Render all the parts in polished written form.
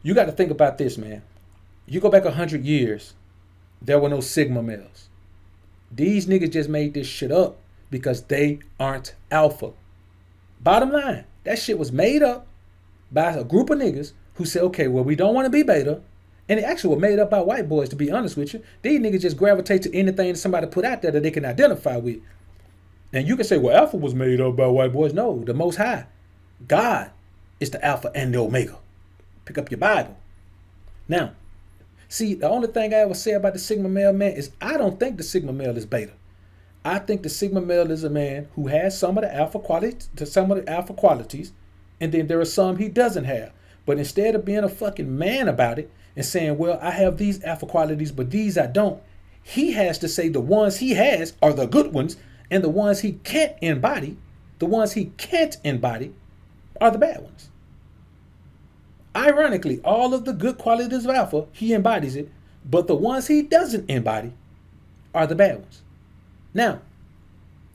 You got to think about this, man. You go back 100 years, there were no Sigma males. These niggas just made this shit up because they aren't alpha. Bottom line, that shit was made up by a group of niggas who said, okay, well, we don't want to be beta. And it actually was made up by white boys, to be honest with you. These niggas just gravitate to anything that somebody put out there that they can identify with. And you can say, well, alpha was made up by white boys. No, the Most High, God, is the alpha and the omega. Pick up your Bible. Now, see, the only thing I ever say about the Sigma male, man, is I don't think the Sigma male is beta. I think the Sigma male is a man who has some of the alpha qualities, and then there are some he doesn't have. But instead of being a fucking man about it and saying, well, I have these alpha qualities, but these I don't, he has to say the ones he has are the good ones, and the ones he can't embody, are the bad ones. Ironically, all of the good qualities of alpha, he embodies it, but the ones he doesn't embody are the bad ones. Now,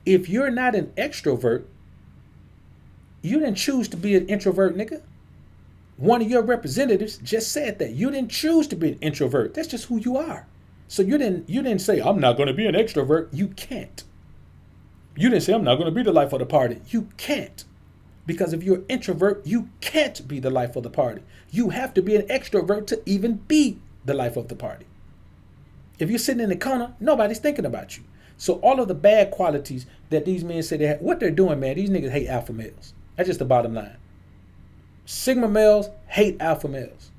if you're not an extrovert, you didn't choose to be an introvert, nigga. One of your representatives just said that. You didn't choose to be an introvert. That's just who you are. So you didn't say, I'm not going to be an extrovert. You can't. You didn't say, I'm not going to be the life of the party. You can't. Because if you're an introvert, you can't be the life of the party. You have to be an extrovert to even be the life of the party. If you're sitting in the corner, nobody's thinking about you. So all of the bad qualities that these men say they have, what they're doing, man, these niggas hate alpha males. That's just the bottom line. Sigma males hate alpha males.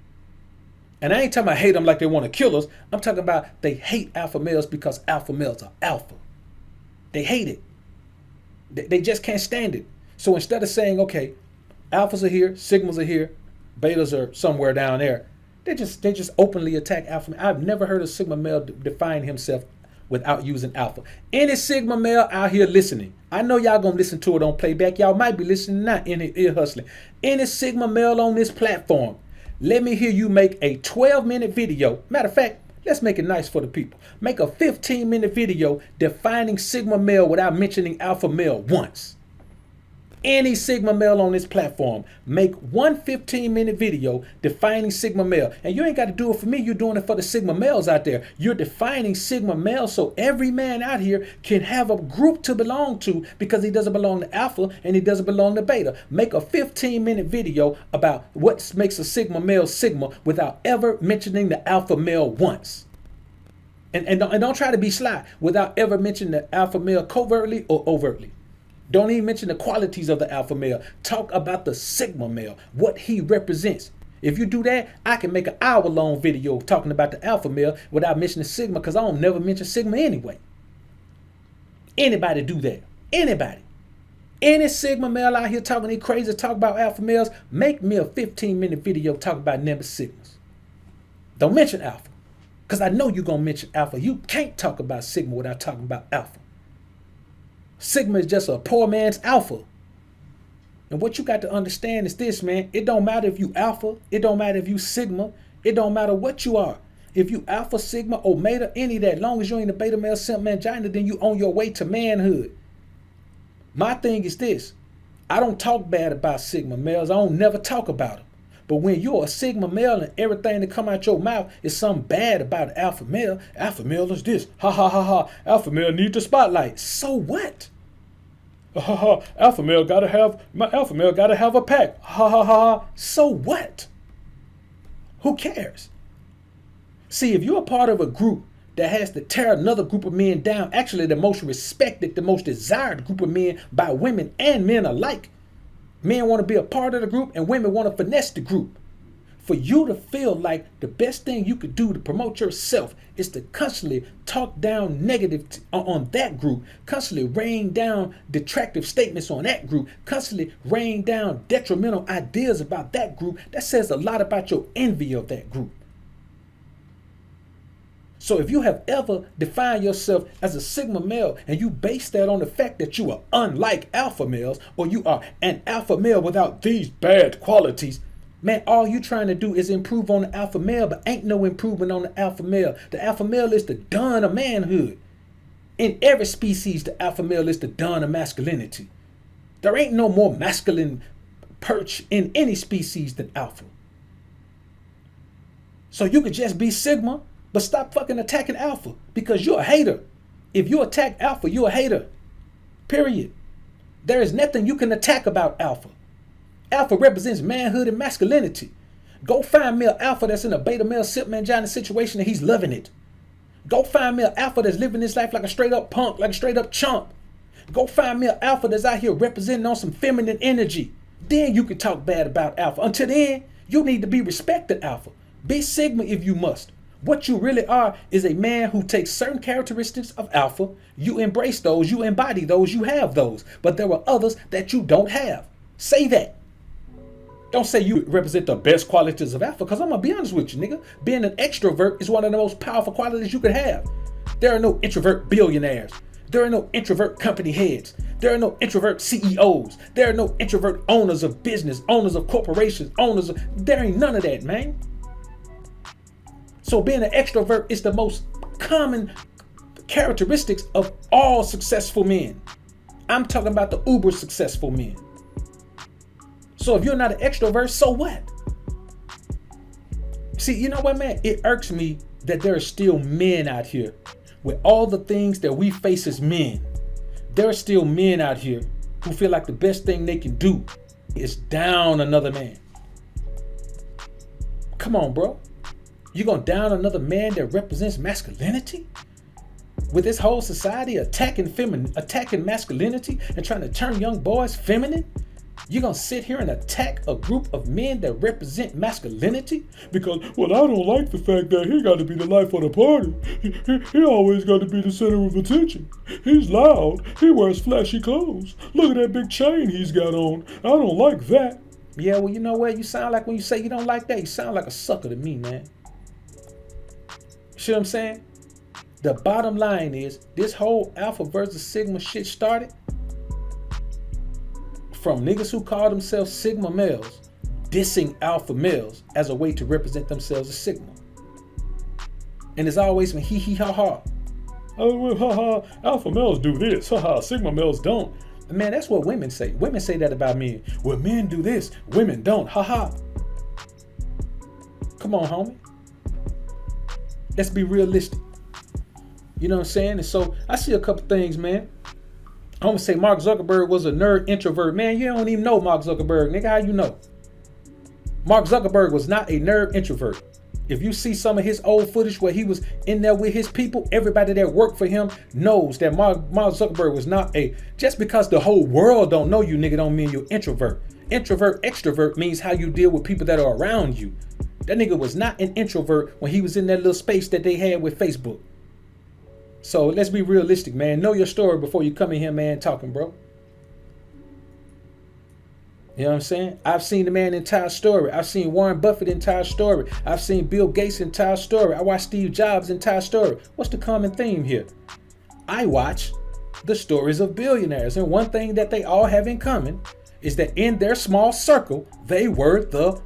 And I ain't talking about hate them like they want to kill us. I'm talking about they hate alpha males because alpha males are alpha. They hate it. They just can't stand it. So instead of saying, okay, alphas are here, sigmas are here, betas are somewhere down there, they just openly attack alpha. I've never heard a sigma male define himself without using alpha. Any sigma male out here listening, I know y'all gonna listen to it on playback. Y'all might be listening, not in ear hustling. Any sigma male on this platform, let me hear you make a 12-minute video. Matter of fact, let's make it nice for the people. Make a 15-minute video defining sigma male without mentioning alpha male once. Any sigma male on this platform, make one 15-minute video defining sigma male. And you ain't got to do it for me. You're doing it for the sigma males out there. You're defining sigma male so every man out here can have a group to belong to, because he doesn't belong to alpha and he doesn't belong to beta. Make a 15-minute video about what makes a sigma male sigma without ever mentioning the alpha male once. And don't try to be sly without ever mentioning the alpha male covertly or overtly. Don't even mention the qualities of the alpha male. Talk about the sigma male, what he represents. If you do that, I can make an hour-long video talking about the alpha male without mentioning sigma, because I don't never mention sigma anyway. Anybody do that? Anybody? Any sigma male out here talking these crazy talk about alpha males, make me a 15-minute video talking about number sigmas. Don't mention alpha, because I know you're going to mention alpha. You can't talk about sigma without talking about alpha. Sigma is just a poor man's alpha. And what you got to understand is this, man. It don't matter if you alpha. It don't matter if you sigma. It don't matter what you are. If you alpha, sigma, omega, any of that, long as you ain't a beta male, simp, mangina, then you on your way to manhood. My thing is this. I don't talk bad about sigma males. I don't never talk about them. But when you're a sigma male and everything that come out your mouth is something bad about alpha male is this. Ha ha ha ha. Alpha male need the spotlight. So what? Ha ha. Alpha male gotta have a pack. Ha ha ha. So what? Who cares? See, if you're a part of a group that has to tear another group of men down, actually the most respected, the most desired group of men by women and men alike. Men want to be a part of the group and women want to finesse the group. For you to feel like the best thing you could do to promote yourself is to constantly talk down negative on that group, constantly rain down detractive statements on that group, constantly rain down detrimental ideas about that group, that says a lot about your envy of that group. So if you have ever defined yourself as a sigma male and you base that on the fact that you are unlike alpha males, or you are an alpha male without these bad qualities, man, all you trying to do is improve on the alpha male, but ain't no improvement on the alpha male. The alpha male is the dawn of manhood. In every species, the alpha male is the dawn of masculinity. There ain't no more masculine perch in any species than alpha. So you could just be sigma, but stop fucking attacking alpha because you're a hater. If you attack alpha, you're a hater. Period. There is nothing you can attack about alpha. Alpha represents manhood and masculinity. Go find me an alpha that's in a beta male sip mangina situation and he's loving it. Go find me an alpha that's living this life like a straight up punk, like a straight up chump. Go find me an alpha that's out here representing on some feminine energy. Then you can talk bad about alpha. Until then, you need to be respected alpha. Be sigma if you must. What you really are is a man who takes certain characteristics of alpha. You embrace those, you embody those, you have those. But there are others that you don't have. Say that. Don't say you represent the best qualities of alpha, because I'm going to be honest with you, nigga. Being an extrovert is one of the most powerful qualities you could have. There are no introvert billionaires. There are no introvert company heads. There are no introvert CEOs. There are no introvert owners of business, owners of corporations, there ain't none of that, man. So being an extrovert is the most common characteristics of all successful men. I'm talking about the uber successful men. So if you're not an extrovert, so what? See, you know what, man? It irks me that there are still men out here with all the things that we face as men. There are still men out here who feel like the best thing they can do is down another man. Come on, bro. You gonna down another man that represents masculinity? With this whole society attacking masculinity and trying to turn young boys feminine? You gonna sit here and attack a group of men that represent masculinity? Because, well, I don't like the fact that he got to be the life of the party. He always got to be the center of attention. He's loud. He wears flashy clothes. Look at that big chain he's got on. I don't like that. Yeah, well, you know what? You sound like when you say you don't like that, you sound like a sucker to me, man. See what I'm saying? The bottom line is, this whole alpha versus sigma shit started from niggas who call themselves sigma males dissing alpha males as a way to represent themselves as sigma. And it's always been hee hee ha ha. Oh, well, ha ha, alpha males do this, ha ha, sigma males don't. Man, that's what women say. Women say that about men. Well, men do this, women don't, ha ha. Come on, homie. Let's be realistic. You know what I'm saying? And so I see a couple things, man. I'm gonna say Mark Zuckerberg was a nerd introvert. Man, you don't even know Mark Zuckerberg, nigga. How you know? Mark Zuckerberg was not a nerd introvert. If you see some of his old footage where he was in there with his people, everybody that worked for him knows that Mark Zuckerberg was not a, just because the whole world don't know you, nigga, don't mean you're introvert. Introvert, extrovert means how you deal with people that are around you. That nigga was not an introvert when he was in that little space that they had with Facebook. So let's be realistic, man. Know your story before you come in here, man, talking, bro. You know what I'm saying? I've seen the man entire story. I've seen Warren Buffett entire story. I've seen Bill Gates entire story. I watched Steve Jobs entire story. What's the common theme here? I watch the stories of billionaires. And one thing that they all have in common is that in their small circle, they were the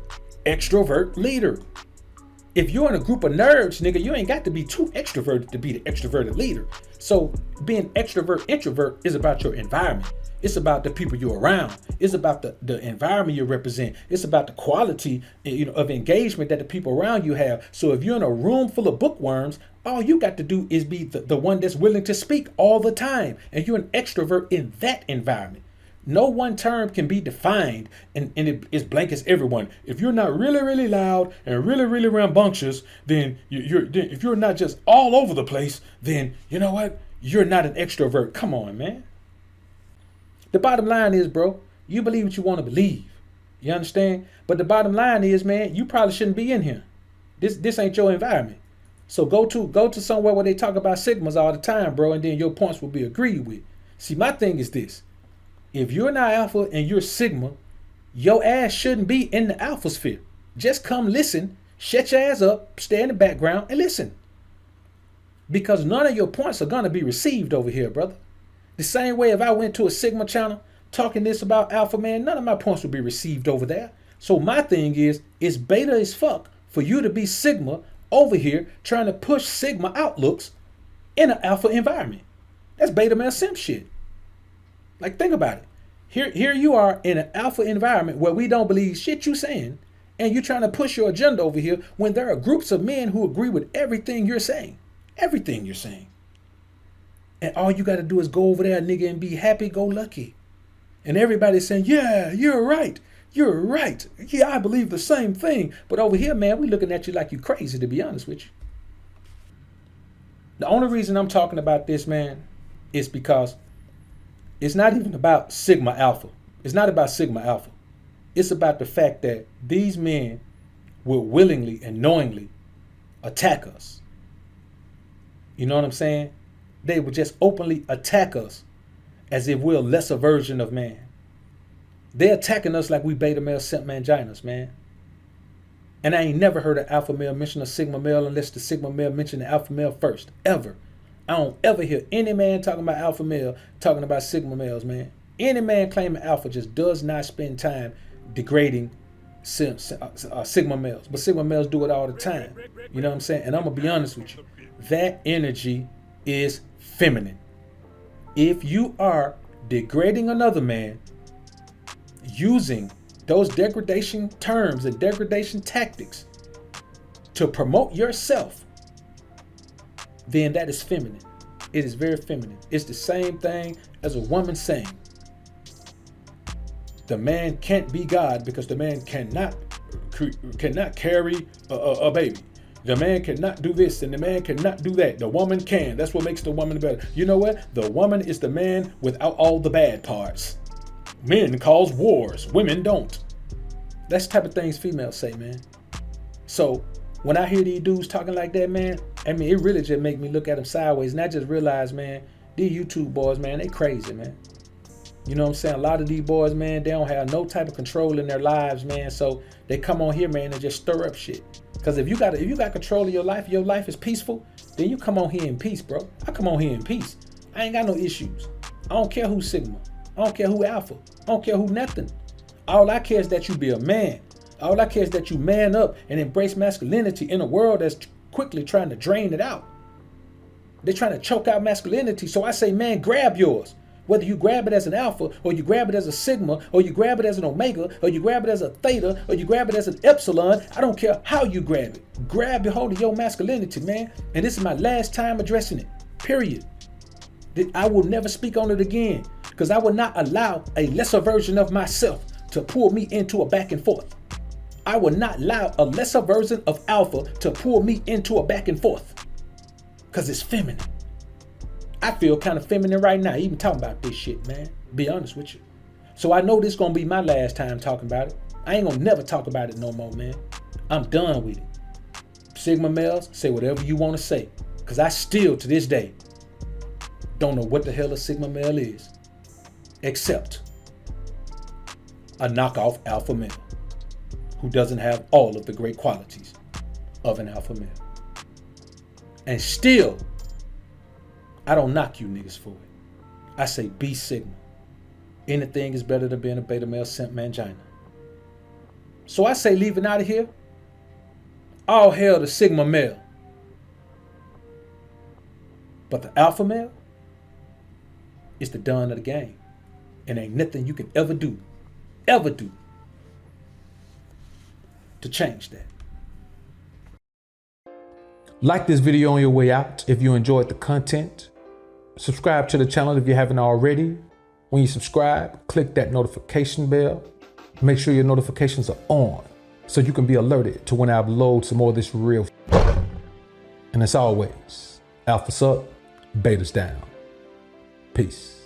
extrovert leader. If you're in a group of nerds, nigga, you ain't got to be too extroverted to be the extroverted leader. So being extrovert, introvert is about your environment. It's about the people you're around. It's about the environment you represent. It's about the quality, of engagement that the people around you have. So if you're in a room full of bookworms, all you got to do is be the one that's willing to speak all the time. And you're an extrovert in that environment. No one term can be defined and it is blank as everyone. If you're not really, really loud and really, really rambunctious, then if you're not just all over the place, then you know what? You're not an extrovert. Come on, man. The bottom line is, bro, you believe what you want to believe. You understand? But the bottom line is, man, you probably shouldn't be in here. This ain't your environment. So go to somewhere where they talk about sigmas all the time, bro, and then your points will be agreed with. See, my thing is this. If you're not alpha and you're sigma, your ass shouldn't be in the alpha sphere. Just come listen, shut your ass up, stay in the background and listen. Because none of your points are going to be received over here, brother. The same way if I went to a sigma channel talking this about alpha, man, none of my points would be received over there. So my thing is, it's beta as fuck for you to be sigma over here trying to push sigma outlooks in an alpha environment. That's beta male simp shit. Like, think about it. Here you are in an alpha environment where we don't believe shit you saying, And you're trying to push your agenda over here when there are groups of men who agree with everything you're saying. Everything you're saying. And all you got to do is go over there, nigga, and be happy, go lucky. And everybody's saying, yeah, you're right. You're right. Yeah, I believe the same thing. But over here, man, we looking at you like you crazy, to be honest with you. The only reason I'm talking about this, man, is because it's not even about Sigma Alpha. It's not about Sigma Alpha. It's about the fact that these men will willingly and knowingly attack us. You know what I'm saying? They would just openly attack us as if we're a lesser version of man. They're attacking us like we beta male simp manginas, man. And I ain't never heard an alpha male mention a sigma male unless the sigma male mentioned the alpha male first, ever. I don't ever hear any man talking about alpha male talking about sigma males, man. Any man claiming alpha just does not spend time degrading sigma males. But sigma males do it all the time. You know what I'm saying? And I'm going to be honest with you. That energy is feminine. If you are degrading another man using those degradation terms and degradation tactics to promote yourself, then that is feminine. It is very feminine. It's the same thing as a woman saying, the man can't be God because the man cannot carry a baby. The man cannot do this and the man cannot do that. The woman can. That's what makes the woman better. You know what? The woman is the man without all the bad parts. Men cause wars. Women don't. That's the type of things females say, man. So when I hear these dudes talking like that, man, I mean, it really just make me look at them sideways. And I just realize, man, these YouTube boys, man, they crazy, man. You know what I'm saying? A lot of these boys, man, they don't have no type of control in their lives, man. So they come on here, man, and just stir up shit. Because if you got control of your life is peaceful, then you come on here in peace, bro. I come on here in peace. I ain't got no issues. I don't care who's Sigma. I don't care who Alpha. I don't care who nothing. All I care is that you be a man. All I care is that you man up and embrace masculinity in a world that's quickly trying to drain it out. They're trying to choke out masculinity. So I say, man, grab yours. Whether you grab it as an alpha, or you grab it as a sigma, or you grab it as an omega, or you grab it as a theta, or you grab it as an epsilon, I don't care how you grab it. Grab hold of your masculinity, man. And this is my last time addressing it, period. I will never speak on it again, because I will not allow a lesser version of myself to pull me into a back and forth. I will not allow a lesser version of alpha to pull me into a back and forth, because it's feminine. I feel kind of feminine right now, even talking about this shit, man. Be honest with you. So I know this gonna be my last time talking about it. I ain't gonna never talk about it no more, man. I'm done with it. Sigma males, say whatever you want to say, because I still, to this day, don't know what the hell a Sigma male is, except a knockoff alpha male who doesn't have all of the great qualities of an alpha male. And still, I don't knock you niggas for it. I say be Sigma. Anything is better than being a beta male simp mangina. So I say, leaving out of here, all hail the Sigma male. But the alpha male is the done of the game. And ain't nothing you can ever do to change that. Like this video on your way out if you enjoyed the content. Subscribe to the channel if you haven't already. When you subscribe, click that notification bell. Make sure your notifications are on so you can be alerted to when I upload some more of this real. And as always, alpha's up, beta's down. Peace.